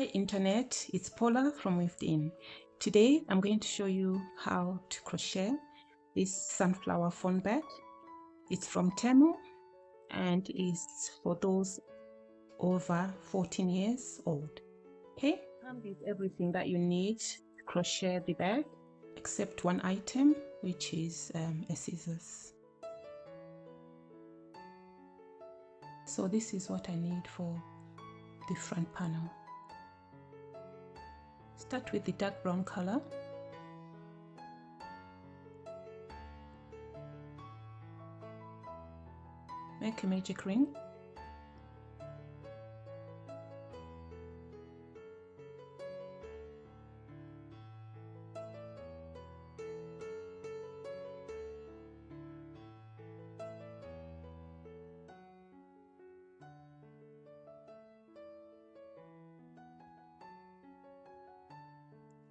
Hi Internet, it's Paula from Within. Today I'm going to show you how to crochet this sunflower phone bag. It's from Temu and is for those over 14 years old. Okay, comes with everything that you need to crochet the bag except one item, which is a scissors. So this is what I need for the front panel. Start with the dark brown color. Make a magic ring.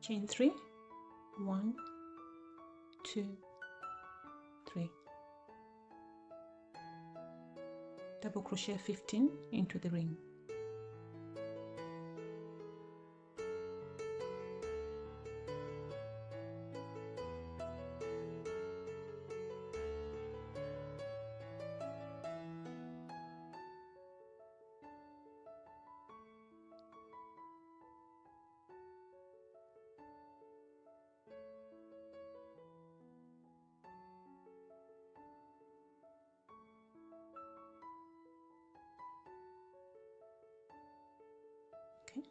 Chain 3, 1, 2, 3. Double crochet 15 into the ring. Okay.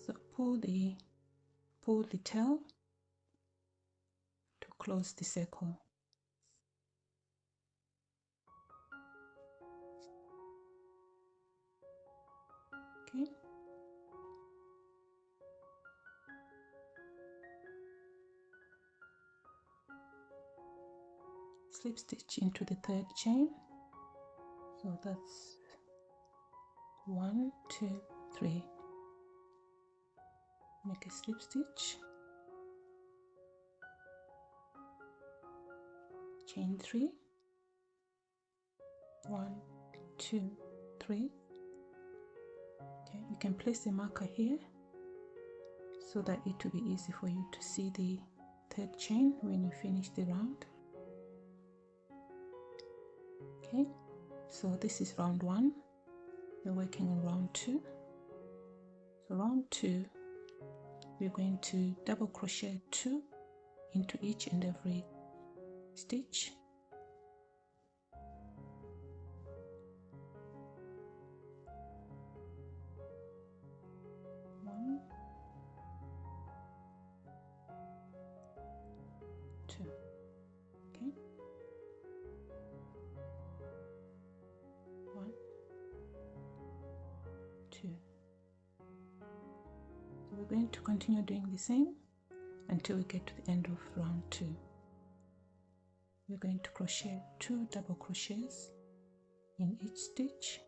So pull the tail to close the circle. Okay. Slip stitch into the third chain. So that's 1, 2, 3. Make a slip stitch. Chain 3. 1, 2, 3. Okay, you can place a marker here so that it will be easy for you to see the third chain when you finish the round. Okay, so this is round 1. We're working on round 2. So round 2, we're going to double crochet 2 into each and every stitch. One, 2. Okay. 1, 2. So we're going to continue doing the same until we get to the end of round 2. We're going to crochet 2 double crochets in each stitch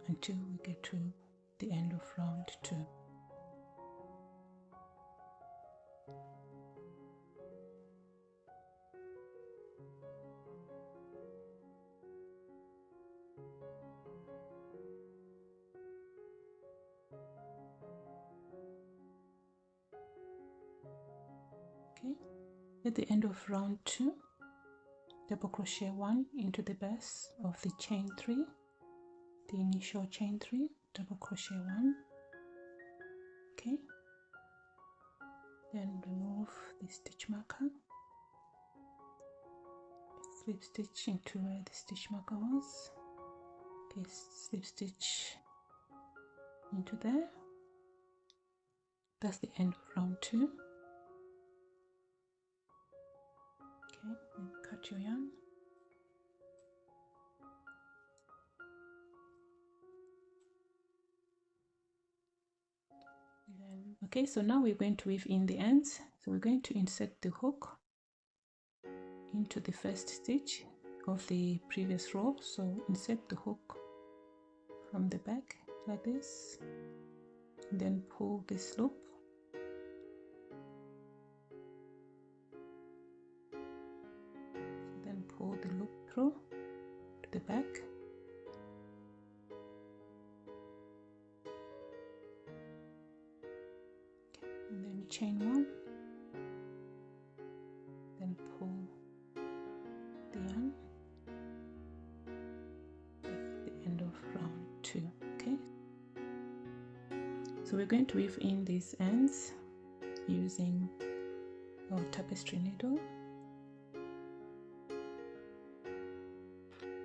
until we get to the end of round 2. Okay, at the end of round 2, double crochet 1 into the base of the chain 3, the initial chain 3, double crochet 1. Okay, then remove the stitch marker, slip stitch into where the stitch marker was. Okay, slip stitch into there. That's the end of round 2. Okay, and cut your yarn. Okay, so now we're going to weave in the ends. So we're going to insert the hook into the first stitch of the previous row. So insert the hook from the back like this, and then pull this loop. So then pull the loop through to the back. Okay, and then chain 1, then pull the yarn. That's the end of round 2. Okay, so we're going to weave in these ends using our tapestry needle.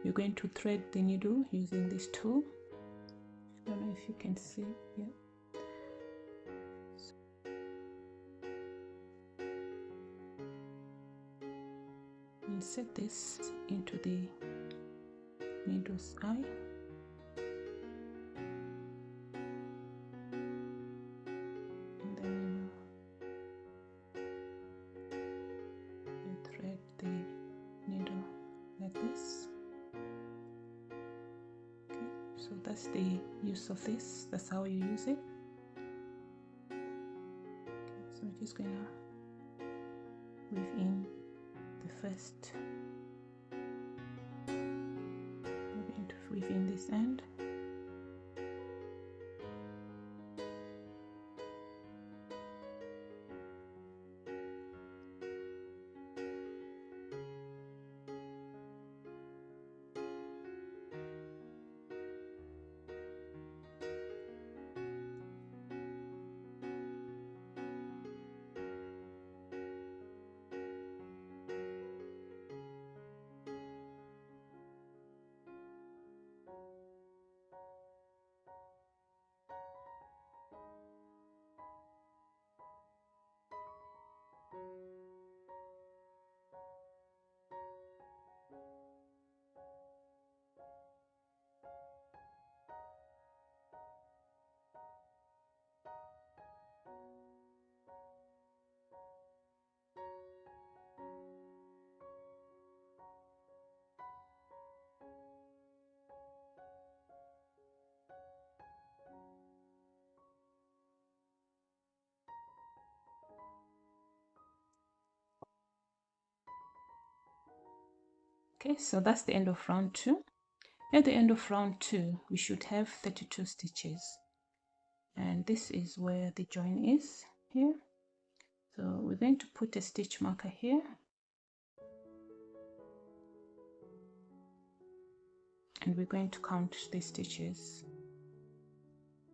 You're going to thread the needle using this tool. I don't know if you can see. Yeah. Insert this into the needle's eye. And then you thread the needle like this. Okay, so that's the use of this. That's how you use it. Okay, so we're just going to weave in the first. We're going to weave in this end. Okay, so that's the end of round 2. At the end of round 2, we should have 32 stitches. And this is where the join is here. So we're going to put a stitch marker here. And we're going to count the stitches.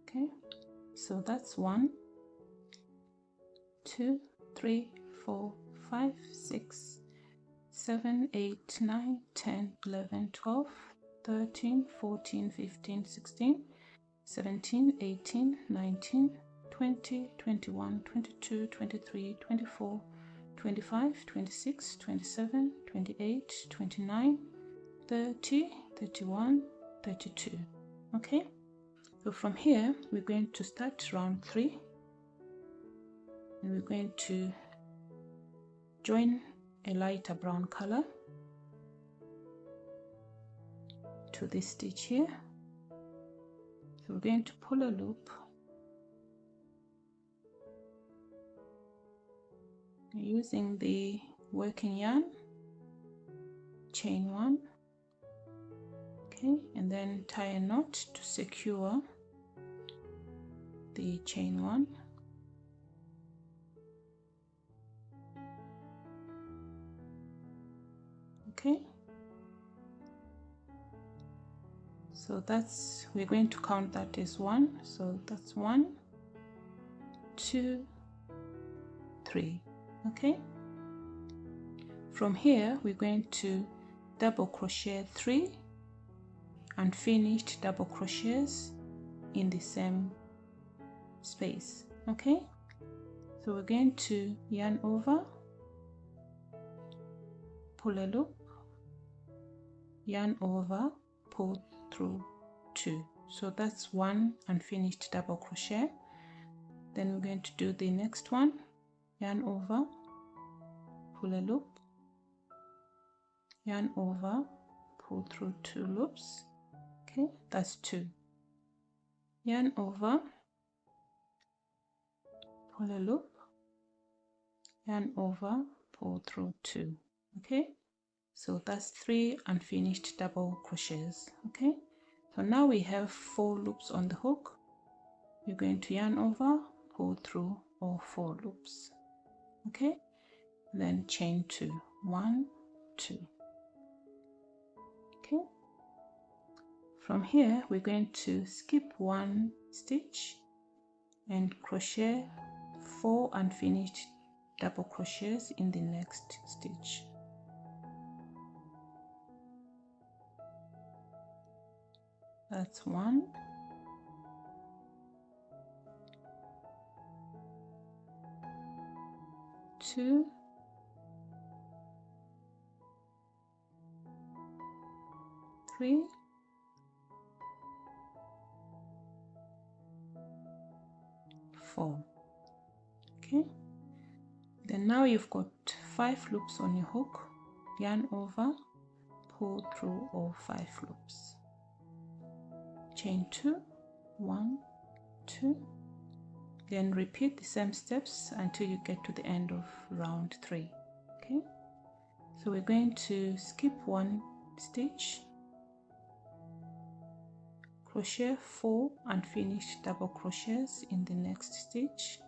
Okay, so that's 1, 2, 3, 4, 5, 6, 7, 8, 9, 10, 11, 12, 13, 14, 15, 16, 17, 18, 19, 20, 21, 22, 23, 24, 25, 26, 27, 28, 29, 30, 31, 32. Okay, so from here we're going to start round 3 and we're going to join a lighter brown color to this stitch here. So we're going to pull a loop using the working yarn, chain 1, okay, and then tie a knot to secure the chain 1. Okay, so that's, we're going to count that as 1, so that's 1, 2, 3. Okay, from here we're going to double crochet 3 unfinished double crochets in the same space. Okay, so we're going to yarn over, pull a loop, yarn over, pull through 2. So that's 1 unfinished double crochet. Then we're going to do the next one, yarn over, pull a loop, yarn over, pull through 2 loops. Okay, that's 2. Yarn over, pull a loop, yarn over, pull through 2. Okay, So that's 3 unfinished double crochets. Okay, so now we have 4 loops on the hook. You're going to yarn over, pull through all 4 loops. Okay, then chain 2, 1, 2. Okay, from here we're going to skip 1 stitch and crochet 4 unfinished double crochets in the next stitch. That's 1, 2, 3, 4. Okay, then now you've got 5 loops on your hook. Yarn over, pull through all 5 loops. Chain 2, 1, 2. Then repeat the same steps until you get to the end of round 3. Okay, so we're going to skip 1 stitch, crochet 4 unfinished double crochets in the next stitch,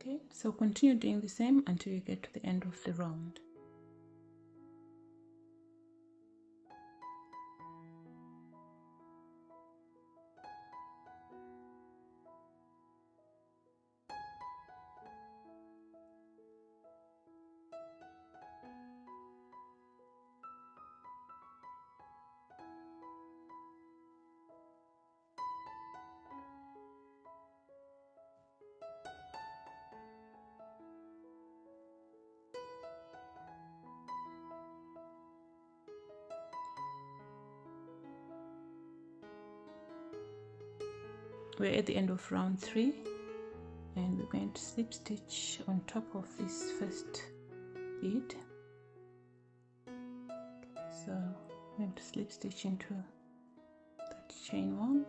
Okay, so continue doing the same until you get to the end of the round. We're at the end of round 3 and we're going to slip stitch on top of this first bead. So I'm going to slip stitch into that chain 1,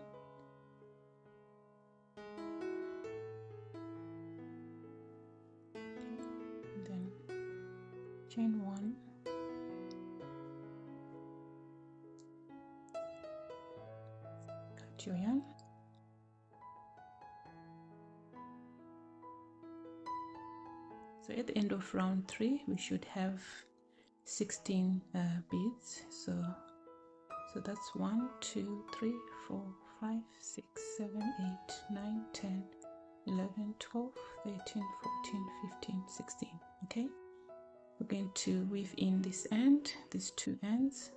and then chain 1, cut your yarn, so at the end of round 3 we should have 16 beads. So that's 1, 2, 3, 4, 5, 6, 7, 8, 9, 10, 11, 12, 13, 14, 15, 16. Okay, we're going to weave in this end, these 2 ends.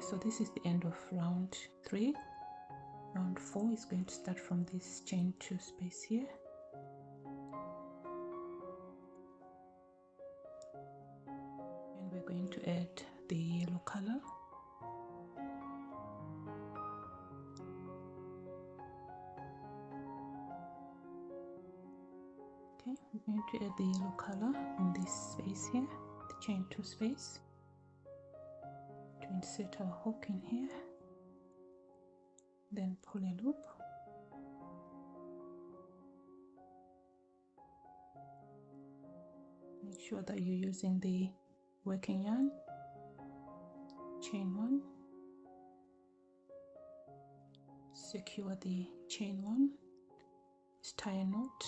so this is the end of round 3. Round 4 is going to start from this chain 2 space here. And we're going to add the yellow color. Okay, we're going to add the yellow color in this space here, the chain 2 space, to insert our hook in here. Then pull a loop. Make sure that you're using the working yarn. Chain 1. Secure the chain 1. Just tie a knot.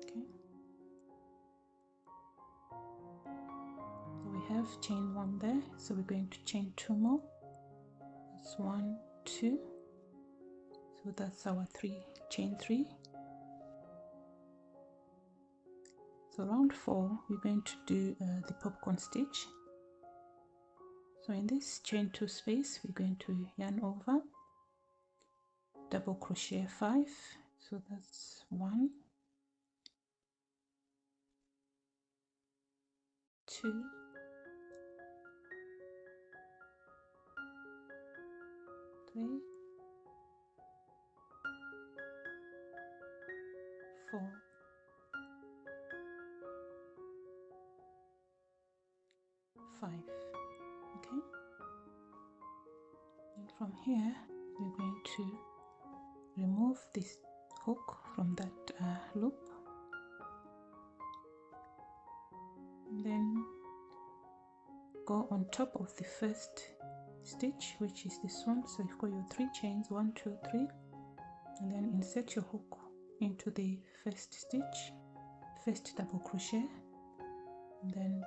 Okay. So we have chain 1 there, so we're going to chain 2 more. That's 1, 2. So that's our chain 3. So round 4 we're going to do the popcorn stitch. So in this chain 2 space we're going to yarn over, double crochet 5. So that's 1, 2, 3, 4, 5. Okay, and from here we're going to remove this hook from that loop, and then go on top of the first stitch, which is this one. So you've got your 3 chains, 1, 2, 3, and then insert your hook into the first stitch, first double crochet, and then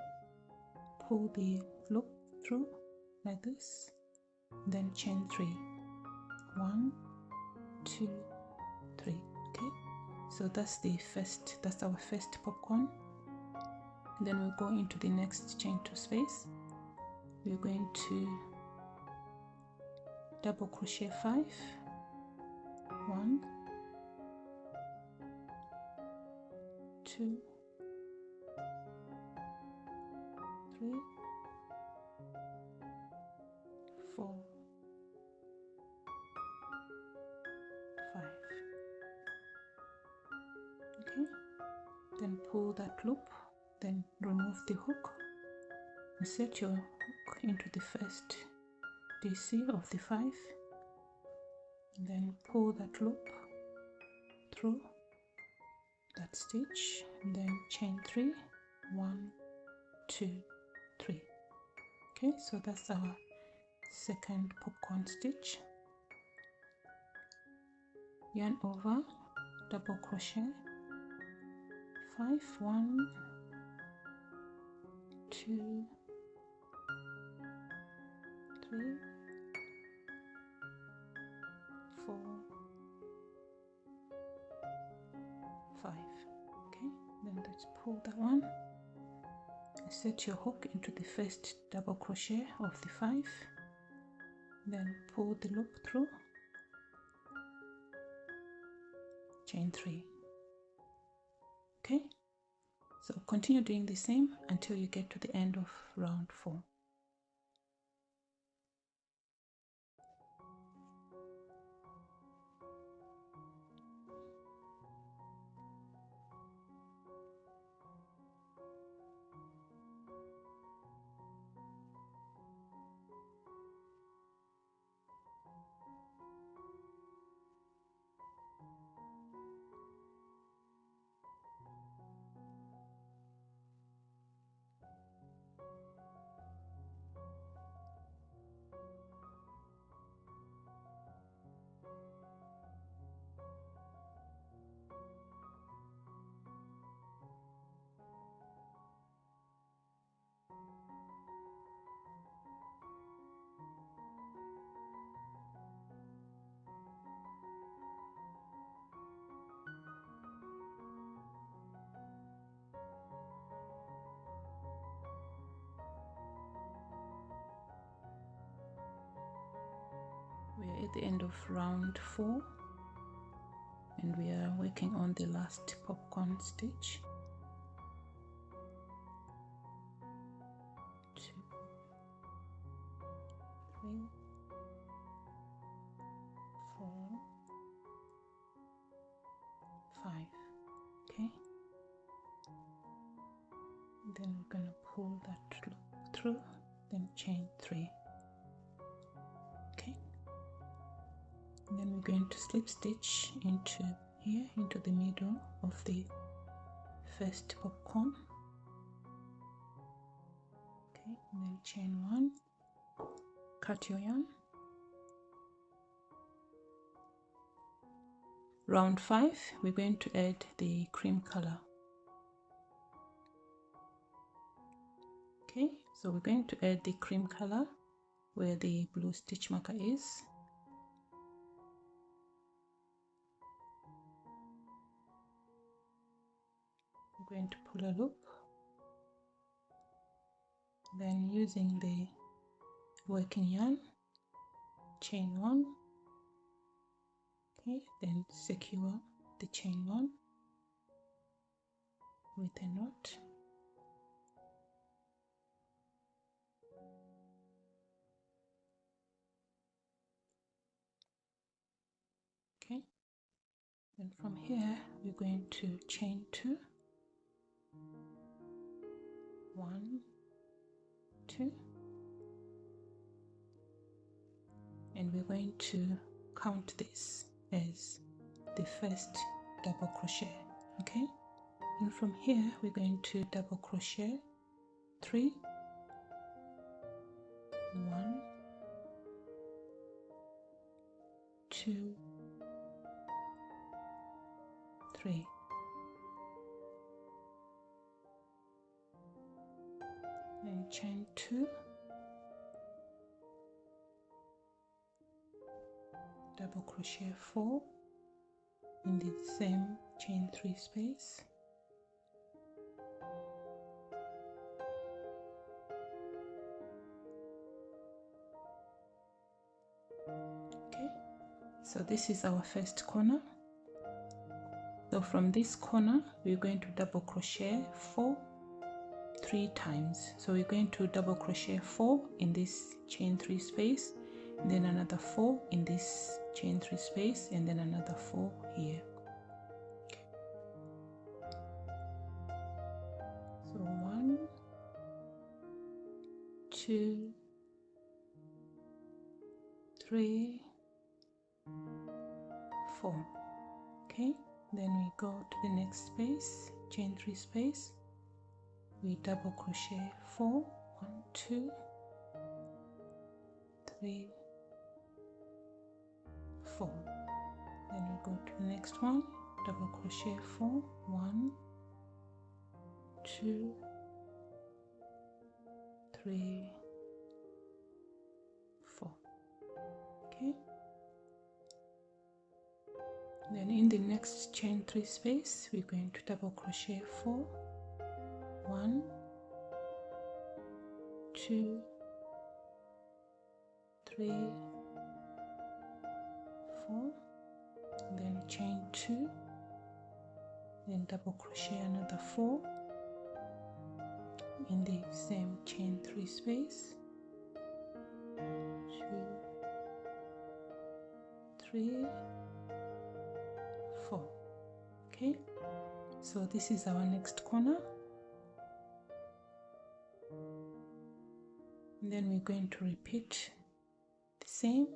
pull the loop through like this, then chain 3, 1, 2, 3. Okay, so that's our first popcorn. Then we'll go into the next chain 2 space. We're going to double crochet 5, 1, 2, 3, 4, 5. Okay, then pull that loop, then remove the hook, insert your hook into the first DC of the 5, and then pull that loop through that stitch, and then chain 3, 1, 2, 3. Okay, so that's our second popcorn stitch. Yarn over, double crochet 5, 1, 2, 3, 4, 5. Okay, then let's pull that one, insert your hook into the first double crochet of the 5, then pull the loop through, chain 3. Okay, so continue doing the same until you get to the end of round 4. the end of round 4, and we are working on the last popcorn stitch. 2, 3, 4, 5. Okay, then we're going to pull that through, then chain 3. Okay, and then we're going to slip stitch into here, into the middle of the first popcorn. Okay, and then chain 1, cut your yarn. Round 5, we're going to add the cream color. Okay, so we're going to add the cream color where the blue stitch marker is. We're going to pull a loop, then using the working yarn, chain 1. Okay, then secure the chain 1 with a knot. Okay, then from here we're going to chain 2, 1, 2, and we're going to count this as the first double crochet. Okay, and from here we're going to double crochet 3, 1, 2, 3, and chain 2, double crochet 4 in the same chain 3 space, okay, so this is our first corner. So from this corner we're going to double crochet 4 3 times. So we're going to double crochet 4 in this chain 3 space, and then another 4 in this chain 3 space, and then another 4 here. Okay. So 1, 2, 3, 4. Okay, then we go to the next space, chain 3 space, we double crochet 4, 1, 2, 3, 4. Then we go to the next one, double crochet 4, 1, 2, 3, 4. Okay, then in the next chain 3 space we're going to double crochet 4, 1, 2, 3, 4, then chain 2, then double crochet another 4 in the same chain 3 space, 2, 3, 4. Okay, so this is our next corner, and then we're going to repeat the same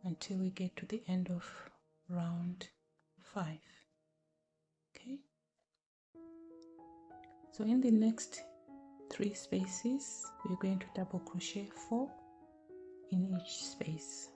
until we get to the end of round 5. Okay, so in the next 3 spaces we're going to double crochet 4 in each space.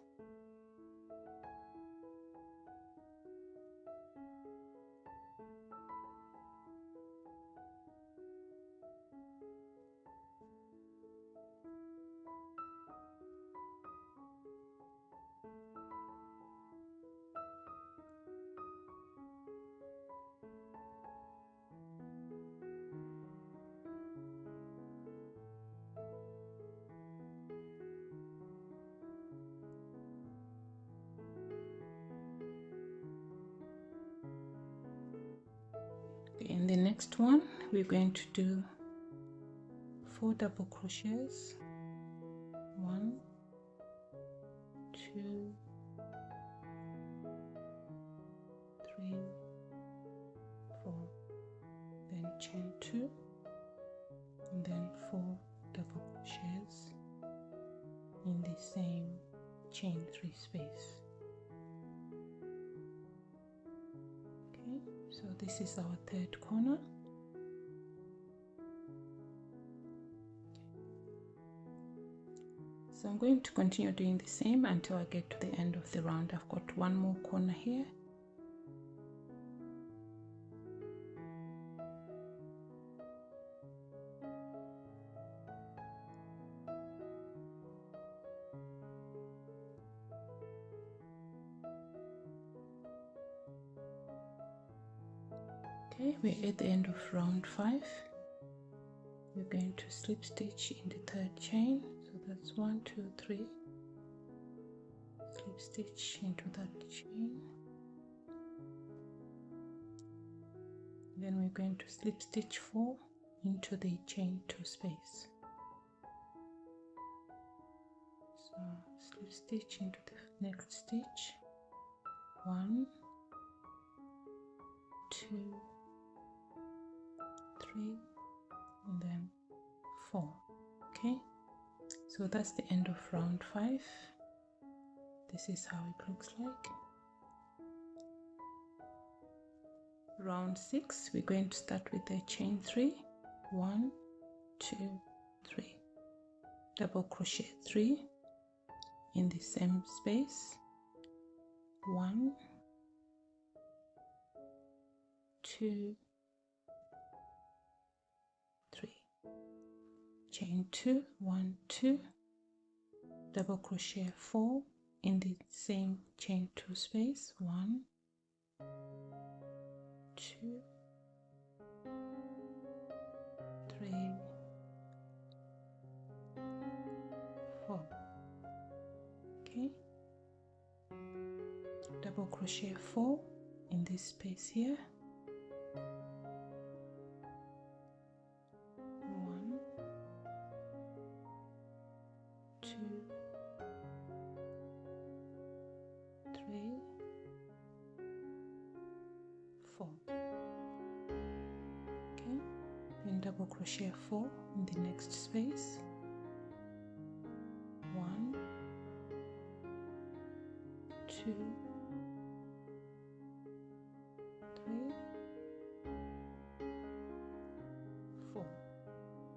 next one we're going to do 4 double crochets. 1, 2, 3, 4, then chain 2, and then 4 double crochets in the same chain 3 space. Okay, so this is our third corner. So I'm going to continue doing the same until I get to the end of the round. I've got one more corner here. Okay, we're at the end of round 5. We're going to slip stitch in the third chain, so that's 1, 2, 3. Slip stitch into that chain. Then we're going to slip stitch 4 into the chain 2 space. So slip stitch into the next stitch. 1, 2, 3, and then 4. Okay, so that's the end of round 5. This is how it looks like. Round 6, we're going to start with a chain 3. 1, 2, 3. Double crochet 3 in the same space. 1, 2, 3. Chain 2, 1, 2. Double crochet 4 in the same chain 2 space. 1, 2, 3, 4. Okay, double crochet 4 in this space here. 1, 2, 3, 4. Okay, then double crochet 4 in the next space. 1, 2, 3, 4.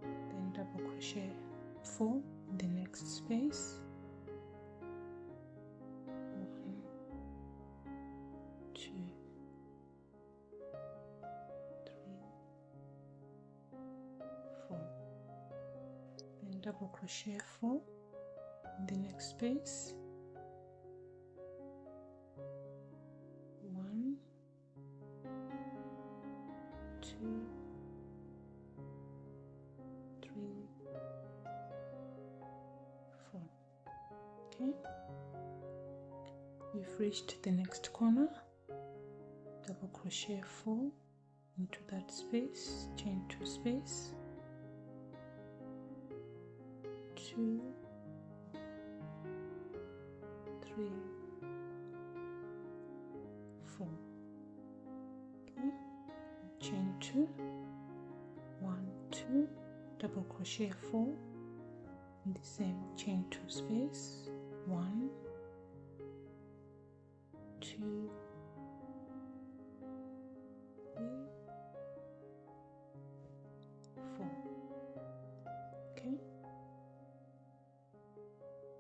Then double crochet 4 in the next space. 1, 2, 3, 4. Then double crochet 4 in the next space. 1, 2, 3, 4. Okay, we've reached the next corner. Double crochet 4 into that space, chain 2 space. 2, 3, 4. Okay, chain 2, 1, 2, double crochet 4 in the same chain 2 space. 1, 2, 3, 4. Okay,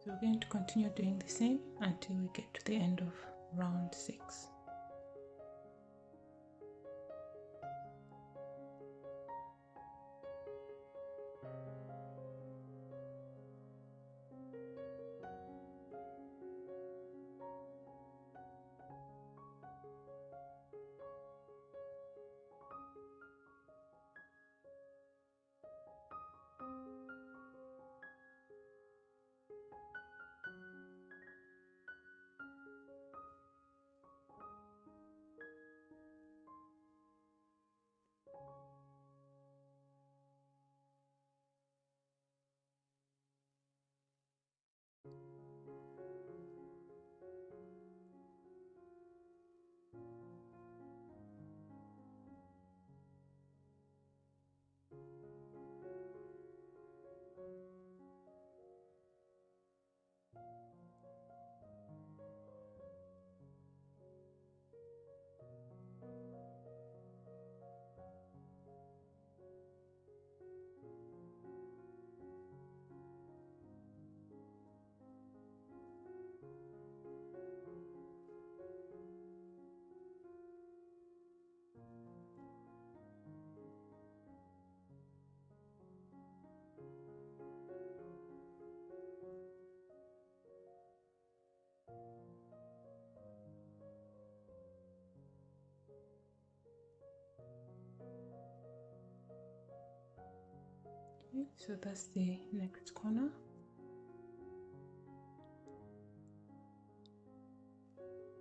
so we're going to continue doing the same until we get to the end of round 6. Okay, so that's the next corner.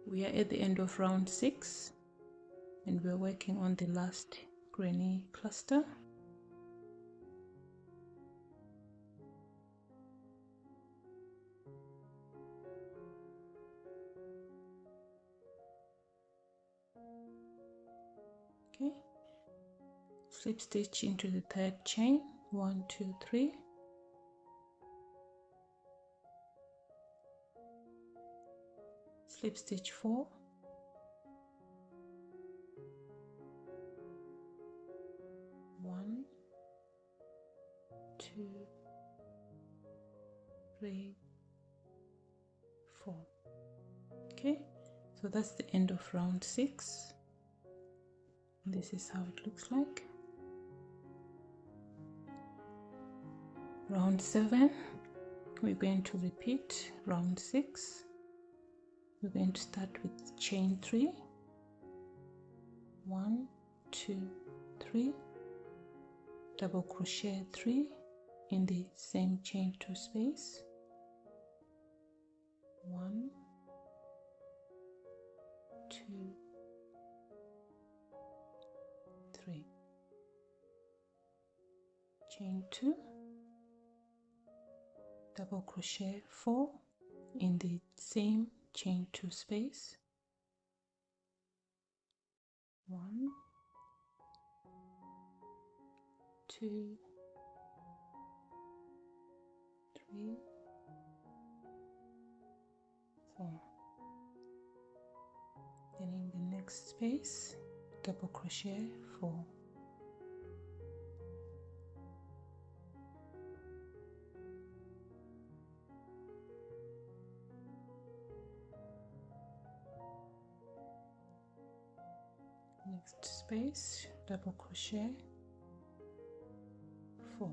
We are at the end of round 6 and we're working on the last granny cluster. Okay, slip stitch into the 3rd chain, 1 2 3, slip stitch 4, 1 2 3 4. Okay, so that's the end of round 6. This is how it looks like. Round 7, we're going to repeat round 6. We're going to start with chain 3, 1 2 3, double crochet 3 in the same chain 2 space, 1 2 3, chain 2, double crochet 4 in the same chain 2 space, 1 2 3 4. Then in the next space, double crochet 4. Next space, double crochet 4.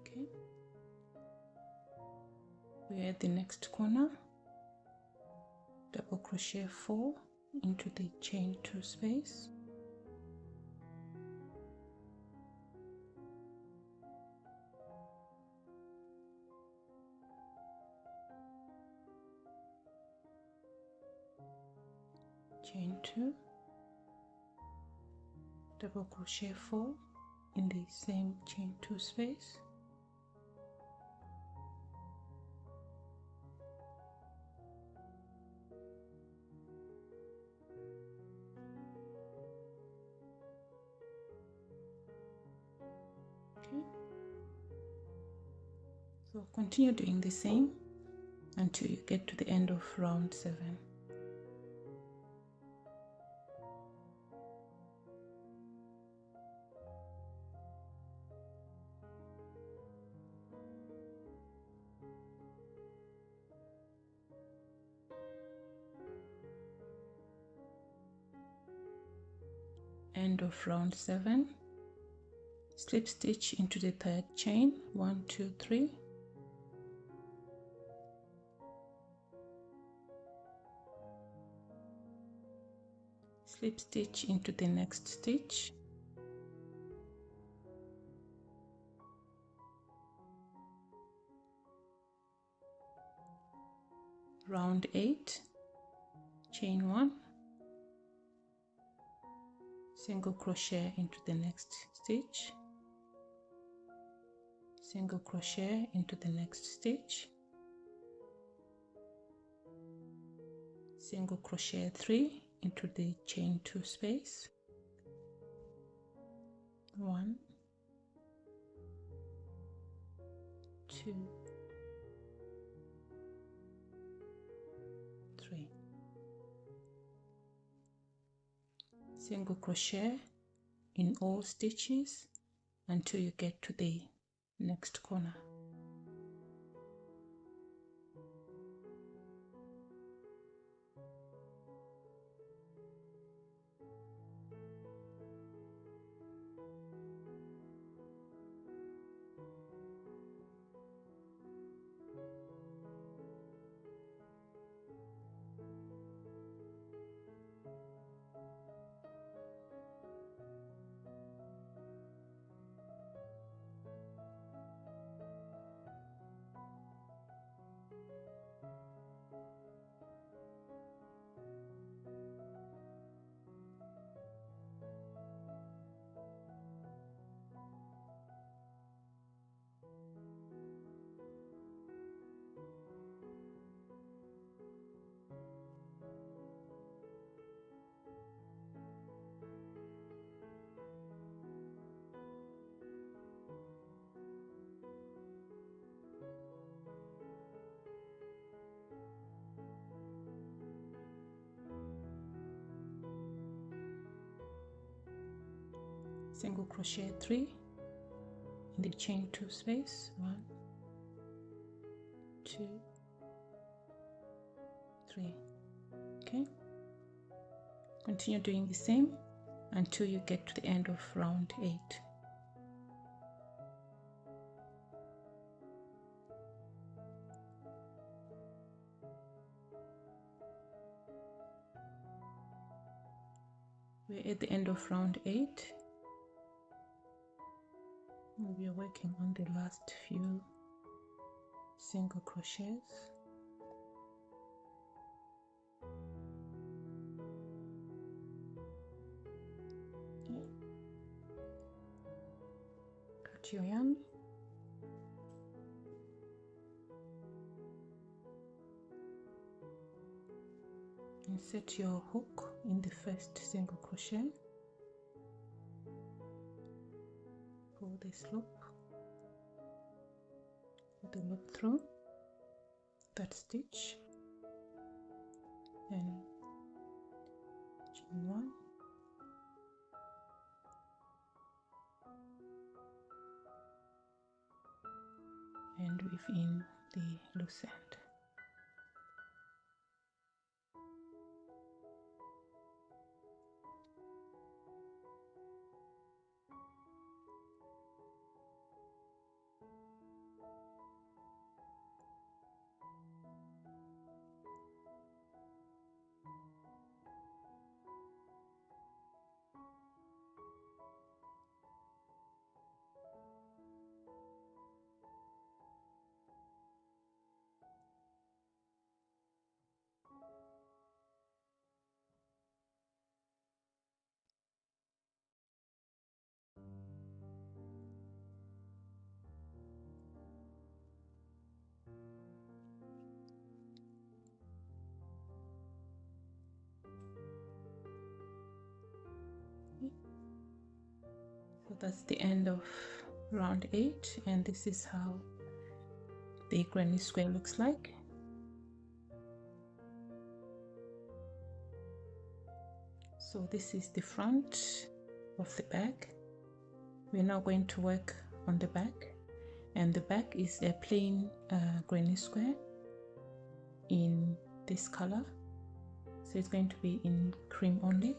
Okay, we're at the next corner, double crochet 4 into the chain 2 space, chain 2, double crochet 4 in the same chain 2 space, okay. So continue doing the same until you get to the end of round 7. End of round 7, slip stitch into the 3rd chain, 1 2 3, slip stitch into the next stitch, round 8, chain 1, single crochet into the next stitch, single crochet into the next stitch, single crochet 3 into the chain 2 space, 1 2 3, single crochet in all stitches until you get to the next corner. single crochet 3 in the chain 2 space, 1, 2, 3. Okay, continue doing the same until you get to the end of round 8. We're at the end of round 8. We are working on the last few single crochets. Okay. Cut your yarn. Insert your hook in the first single crochet. Pull this loop, put the loop through that stitch, and chain 1, and weave in the loose end. So that's the end of round 8, and this is how the granny square looks like. So this is the front of the bag. We're now going to work on the back, and the back is a plain granny square in this color, so it's going to be in cream only.